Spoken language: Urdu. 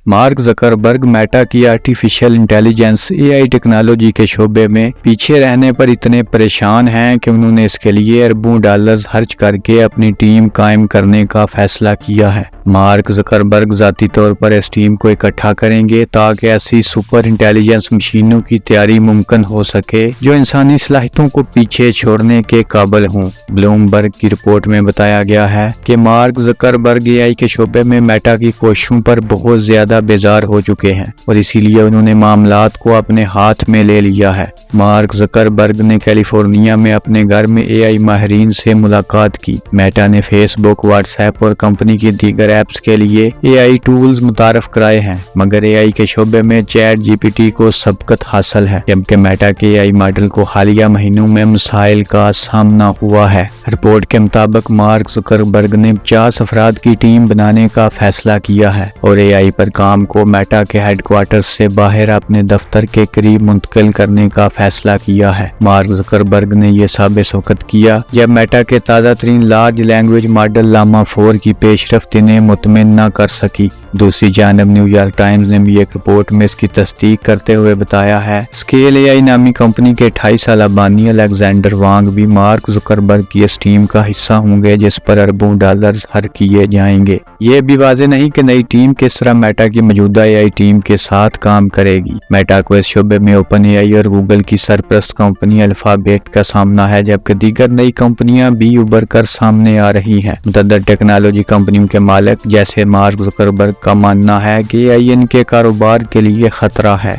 مارک زکربرگ میٹا کی آرٹیفیشل انٹیلیجنس AI ٹیکنالوجی کے شعبے میں پیچھے رہنے پر اتنے پریشان ہیں کہ انہوں نے اس کے لیے اربوں ڈالرز خرچ کر کے اپنی ٹیم قائم کرنے کا فیصلہ کیا ہے۔ مارک زکربرگ ذاتی طور پر اس ٹیم کو اکٹھا کریں گے تاکہ ایسی سپر انٹیلیجنس مشینوں کی تیاری ممکن ہو سکے جو انسانی صلاحیتوں کو پیچھے چھوڑنے کے قابل ہوں۔ بلومبرگ کی رپورٹ میں بتایا گیا ہے کہ مارک زکربرگ AI کے شعبے میں میٹا کی کوششوں پر بہت زیادہ بیزار ہو چکے ہیں اور اسی لیے انہوں نے معاملات کو اپنے ہاتھ میں لے لیا ہے۔ مارک زکربرگ نے کیلیفورنیا میں اپنے گھر میں AI ماہرین سے ملاقات کی۔ میٹا نے فیس بک، واٹس ایپ اور کمپنی کی دیگر ایپس کے لیے AI ٹولز متعارف کرائے ہیں، مگر AI کے شعبے میں چیٹ GPT کو سبقت حاصل ہے، جبکہ میٹا کے AI ماڈل کو حالیہ مہینوں میں مسائل کا سامنا ہوا ہے۔ رپورٹ کے مطابق مارک زکربرگ نے 50 افراد کی ٹیم بنانے کا فیصلہ کیا ہے اور AI پر کام کو میٹا کے ہیڈ کوارٹرز سے باہر اپنے دفتر کے قریب منتقل کرنے کا فیصلہ کیا ہے۔ مارک زکربرگ نے یہ سب اس وقت کیا جب میٹا کے تازہ ترین لارج لینگویج ماڈل لاما 4 کی پیش رفت انہیں مطمئن نہ کر سکی۔ دوسری جانب نیو یارک ٹائمز نے بھی ایک رپورٹ میں اس کی تصدیق کرتے ہوئے بتایا ہے اسکیل AI نامی کمپنی کے 28 سالہ بانی الیگزینڈر وانگ بھی مارک زکربرگ کی اس ٹیم کا حصہ ہوں گے جس پر اربوں ڈالرز خرچ کیے جائیں گے۔ یہ بھی واضح نہیں کہ نئی ٹیم کس طرح میٹا کی موجودہ AI ٹیم کے ساتھ کام کرے گی۔ میٹا کو اس شعبے میں اوپن AI اور گوگل کی سرپرست کمپنی الفابیٹ کا سامنا ہے، جبکہ دیگر نئی کمپنیاں بھی ابھر کر سامنے آ رہی ہیں۔ متعدد ٹیکنالوجی کمپنیوں کے مالک جیسے مارک زکربرگ کا ماننا ہے کہ AI ان کے کاروبار کے لیے خطرہ ہے۔